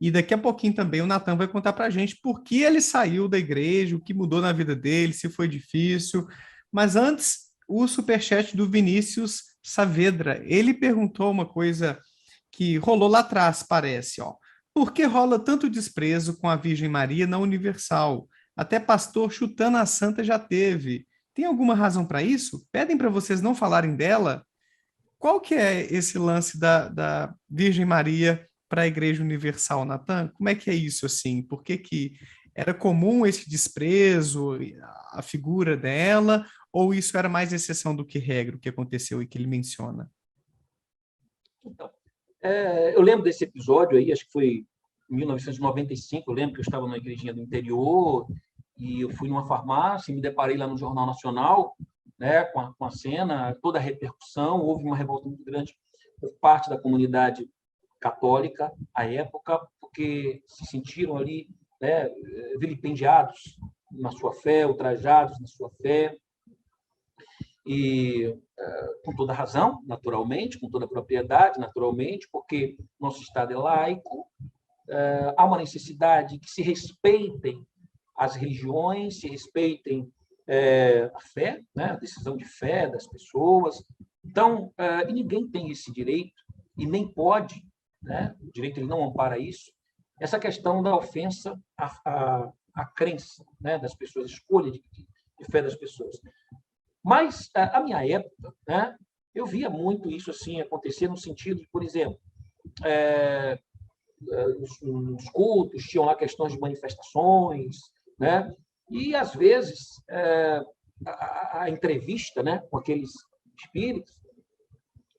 E daqui a pouquinho também o Natan vai contar para a gente por que ele saiu da igreja, o que mudou na vida dele, se foi difícil. Mas antes, o superchat do Vinícius Saavedra. Ele perguntou uma coisa que rolou lá atrás, parece, ó. Por que rola tanto desprezo com a Virgem Maria na Universal? Até pastor chutando a santa já teve. Tem alguma razão para isso? Pedem para vocês não falarem dela? Qual que é esse lance da Virgem Maria para a Igreja Universal, Natan? Como é que é isso, assim? Por que que era comum esse desprezo, a figura dela, ou isso era mais exceção do que regra, o que aconteceu e que ele menciona? Então, eu lembro desse episódio aí, acho que foi em 1995, eu lembro que eu estava numa igrejinha do interior e eu fui numa farmácia e me deparei lá no Jornal Nacional, né, com a cena, toda a repercussão, houve uma revolta muito grande por parte da comunidade católica à época, porque se sentiram ali, né, vilipendiados na sua fé, ultrajados na sua fé, e com toda razão, naturalmente, com toda a propriedade, naturalmente, porque nosso Estado é laico, há uma necessidade que se respeitem as religiões, se respeitem a fé, né, a decisão de fé das pessoas. Então, e ninguém tem esse direito, e nem pode, né, o direito ele não ampara isso, essa questão da ofensa à crença, né, das pessoas, a escolha de fé das pessoas. Mas, a minha época, né, eu via muito isso assim acontecer no sentido de, por exemplo, nos cultos tinham lá questões de manifestações, né, e, às vezes, a entrevista, né, com aqueles espíritos,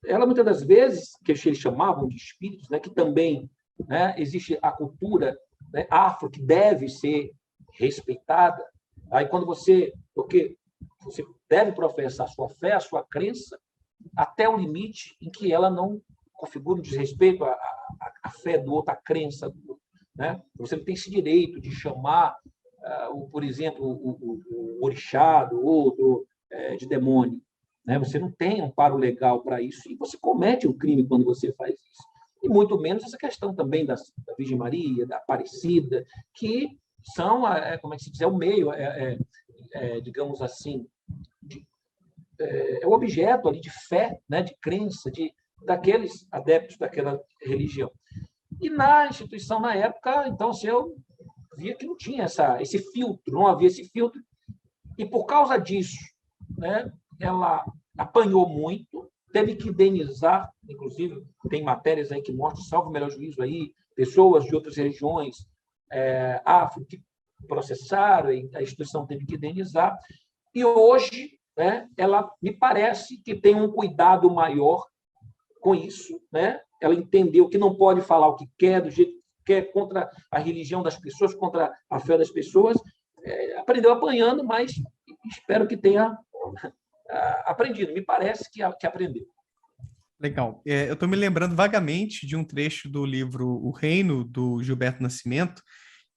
ela, muitas das vezes, que eles chamavam de espíritos, né, que também, né, existe a cultura, né, afro, que deve ser respeitada. Aí, quando porque você deve professar a sua fé, a sua crença, até o limite em que ela não configura um desrespeito à fé do outro, à crença do outro, né? Você não tem esse direito de chamar, por exemplo, o orixá do outro de demônio, né? Você não tem amparo legal para isso e você comete um crime quando você faz isso. E muito menos essa questão também da Virgem Maria, da Aparecida, que são, como é que se diz, é o meio, digamos assim, é o objeto ali de fé, né, de crença, daqueles adeptos daquela religião. E na instituição, na época, então, assim, eu via que não tinha esse filtro, não havia esse filtro, e por causa disso, né, ela apanhou muito, teve que indenizar, inclusive, tem matérias aí que mostram, salvo o melhor juízo aí, pessoas de outras religiões afro que processaram, e a instituição teve que indenizar, e hoje, né, ela me parece que tem um cuidado maior com isso, né? Ela entendeu que não pode falar o que quer, do jeito que quer, contra a religião das pessoas, contra a fé das pessoas. Aprendeu apanhando, mas espero que tenha aprendido. Me parece que aprendeu. Legal. Eu estou me lembrando vagamente de um trecho do livro O Reino, do Gilberto Nascimento,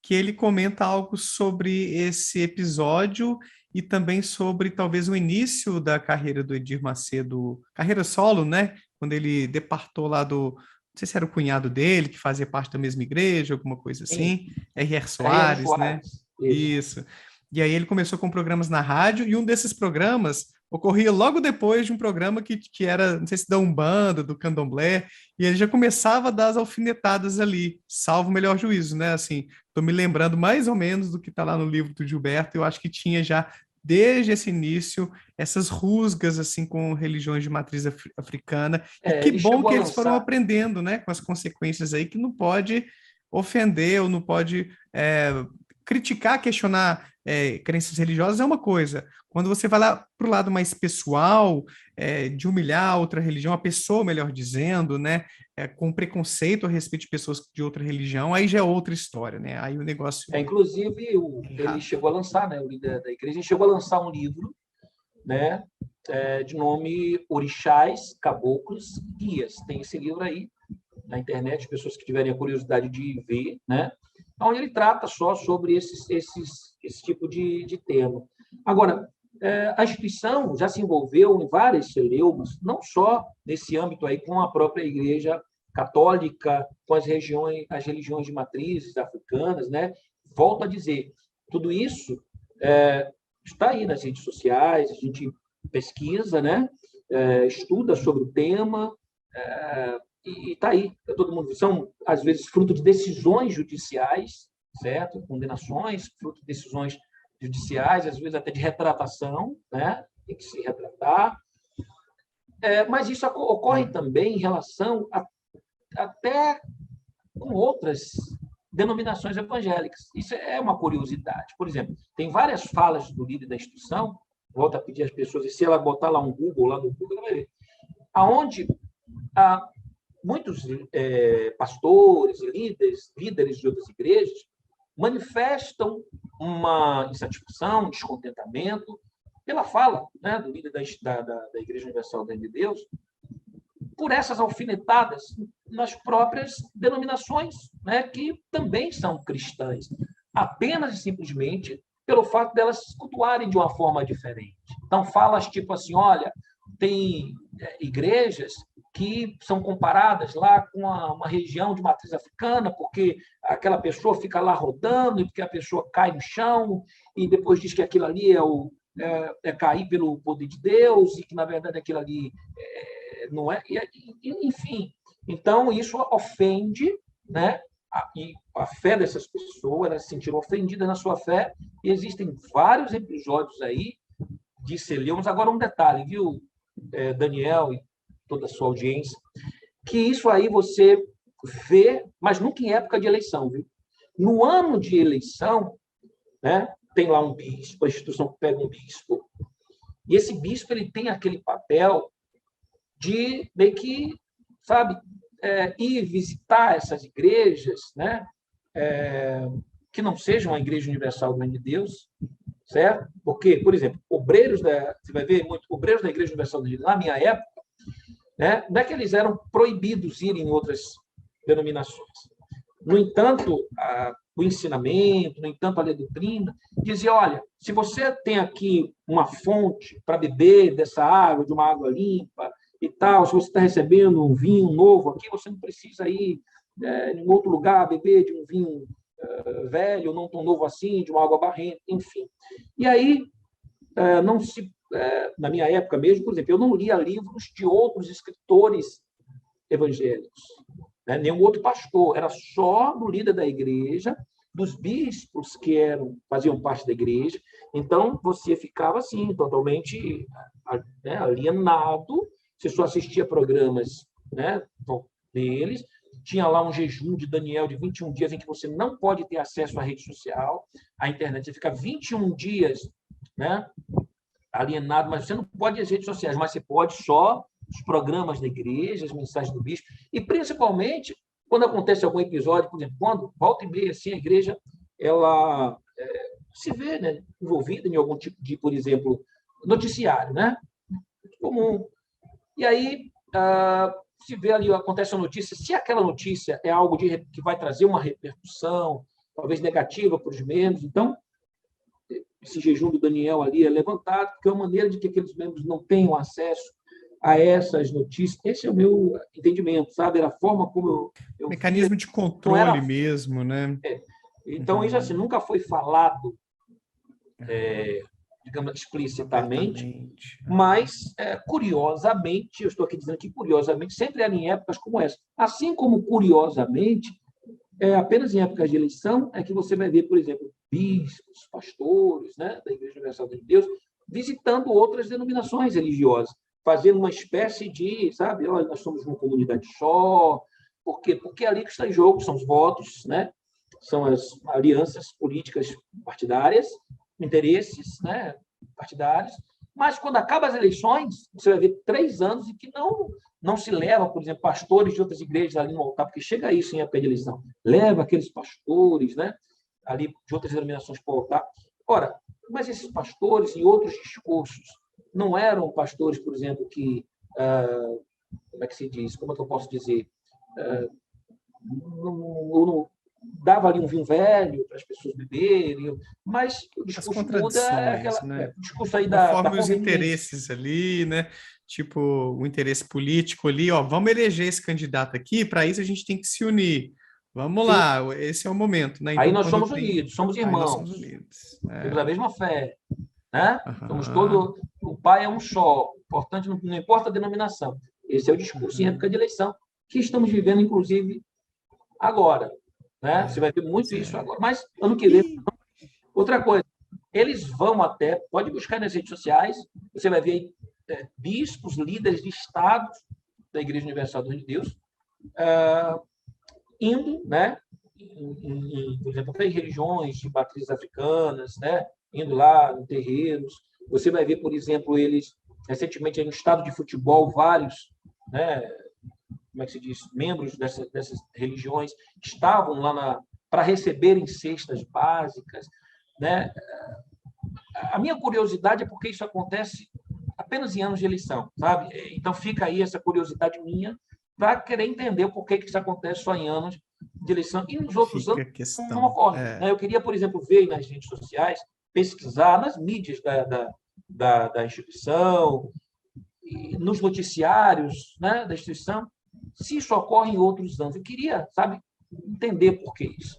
que ele comenta algo sobre esse episódio e também sobre talvez o início da carreira do Edir Macedo, carreira solo, né? Quando ele departou lá não sei se era o cunhado dele, que fazia parte da mesma igreja, alguma coisa assim, R.R. Soares, né? Isso. E aí ele começou com programas na rádio, e um desses programas ocorria logo depois de um programa que era, não sei se da Umbanda, do Candomblé, e ele já começava a dar as alfinetadas ali, salvo o melhor juízo, né? Assim, estou me lembrando mais ou menos do que está lá no livro do Gilberto, eu acho que tinha já, desde esse início, essas rusgas, assim, com religiões de matriz africana, e que bom que eles foram aprendendo, né, com as consequências aí, que não pode ofender ou não pode criticar, questionar crenças religiosas é uma coisa. Quando você vai lá para o lado mais pessoal, de humilhar outra religião, a pessoa, melhor dizendo, né, com preconceito a respeito de pessoas de outra religião, aí já é outra história, né? Aí o negócio... inclusive, ele chegou a lançar, né, o líder da igreja, chegou a lançar um livro, né, de nome Orixás, Caboclos, Guias. Tem esse livro aí na internet, as pessoas que tiverem a curiosidade de ver, né? Onde ele trata só sobre esse tipo de tema. Agora, a instituição já se envolveu em várias celeumas, não só nesse âmbito aí com a própria Igreja católica com as religiões de matrizes africanas, né? Volto a dizer, tudo isso está aí nas redes sociais, a gente pesquisa, né? Estuda sobre o tema, e está aí. Todo mundo são, às vezes, fruto de decisões judiciais, certo? Condenações, fruto de decisões judiciais, às vezes até de retratação, né? Tem que se retratar. Mas isso ocorre também em relação até com outras denominações evangélicas. Isso é uma curiosidade. Por exemplo, tem várias falas do líder da instituição, volto a pedir às pessoas, e se ela botar lá um Google, lá no Google, ela vai ver, aonde muitos pastores e líderes de outras igrejas manifestam uma insatisfação, um descontentamento pela fala, né, do líder da Igreja Universal de Deus, por essas alfinetadas nas próprias denominações, né, que também são cristãs, apenas e simplesmente pelo fato delas se cultuarem de uma forma diferente. Então, falas tipo assim, olha, tem igrejas que são comparadas lá com uma região de matriz africana, porque aquela pessoa fica lá rodando, e porque a pessoa cai no chão, e depois diz que aquilo ali é cair pelo poder de Deus, e que, na verdade, aquilo ali não é. Enfim, então, isso ofende, né? E a fé dessas pessoas, elas se sentiram ofendidas na sua fé, e existem vários episódios aí de celeumos. Agora, um detalhe, viu, Daniel e toda a sua audiência, que isso aí você vê, mas nunca em época de eleição, viu? No ano de eleição, né, tem lá um bispo, a instituição pega um bispo, e esse bispo ele tem aquele papel de meio que, sabe, ir visitar essas igrejas, né, que não sejam a Igreja Universal do Reino de Deus, certo? Porque, por exemplo, você vai ver muito obreiros da Igreja Universal do Reino de Deus, na minha época, né, não é que eles eram proibidos de ir em outras denominações. No entanto, o ensinamento, no entanto, a doutrina, dizia, olha, se você tem aqui uma fonte para beber dessa água, de uma água limpa e tal, se você está recebendo um vinho novo aqui, você não precisa ir em outro lugar beber de um vinho velho, não tão novo assim, de uma água barrenta, enfim. E aí, não se... na minha época mesmo, por exemplo, eu não lia livros de outros escritores evangélicos, né? Nenhum outro pastor, era só do líder da igreja, dos bispos que faziam parte da igreja. Então, você ficava assim, totalmente alienado, você só assistia programas, né, deles, tinha lá um jejum de Daniel de 21 dias em que você não pode ter acesso à rede social, à internet, você fica 21 dias, né, alienado, mas você não pode ir às redes sociais, mas você pode só os programas da igreja, as mensagens do bispo, e principalmente quando acontece algum episódio, por exemplo, quando volta e meia assim, a igreja ela se vê, né, envolvida em algum tipo de, por exemplo, noticiário, né? Comum. E aí se vê ali, acontece uma notícia, se aquela notícia é algo que vai trazer uma repercussão, talvez negativa para os membros, então esse jejum do Daniel ali é levantado, porque é uma maneira de que aqueles membros não tenham acesso a essas notícias. Esse é o meu entendimento, sabe? Era a forma como eu mecanismo via. de controle mesmo, né? Então, isso assim, nunca foi falado, digamos, explicitamente, mas, curiosamente, eu estou aqui dizendo que, curiosamente, sempre era em épocas como essa. Assim como, curiosamente, apenas em épocas de eleição é que você vai ver, por exemplo, bispos, pastores, né, da Igreja Universal de Deus, visitando outras denominações religiosas, fazendo uma espécie de, sabe, olha, nós somos uma comunidade só. Por quê? Porque é ali que está em jogo, são os votos, né? São as alianças políticas partidárias, interesses, né, partidários, mas quando acabam as eleições, você vai ver 3 anos em que não se leva, por exemplo, pastores de outras igrejas ali no altar, porque chega isso em época de eleição, leva aqueles pastores, né, ali de outras denominações para o altar. Ora, mas esses pastores, em outros discursos, não eram pastores, por exemplo, que, como é que se diz, como é que eu posso dizer, dava ali um vinho velho para as pessoas beberem, mas o As discurso muda, contradições, né? o discurso aí da Conforme os conveniência. interesses ali, né? Tipo, o interesse político ali, ó, vamos eleger esse candidato aqui, para isso a gente tem que se unir. Vamos Sim, lá, esse é o momento, né? aí Então, nós quando somos tem. unidos, somos Aí nós somos irmãos, unidos. temos a mesma fé, né? Somos Aham, todo, o Pai é um só, importante, não importa a denominação. Esse é o discurso em época de uhum, eleição que estamos vivendo, inclusive, agora, né? Você vai ver pois muito isso é. agora. Mas ano que vem, E outra coisa, eles vão até, pode buscar nas redes sociais, você vai ver aí, bispos, líderes de estados da Igreja Universal do Reino de Deus, indo, né, por exemplo, até em religiões de matrizes africanas, né, indo lá em terreiros. Você vai ver, por exemplo, eles, recentemente, no estado de futebol, vários, né, como é que se diz, membros dessas religiões estavam lá para receberem cestas básicas, né? A minha curiosidade é porque isso acontece apenas em anos de eleição, sabe? Então fica aí essa curiosidade minha para querer entender por que isso acontece só em anos de eleição e nos outros fica anos a não questão. ocorre. Né? Eu queria, por exemplo, ver nas redes sociais, pesquisar nas mídias da instituição, nos noticiários, né, da instituição, se isso ocorre em outros anos. Eu queria, sabe, entender por que isso.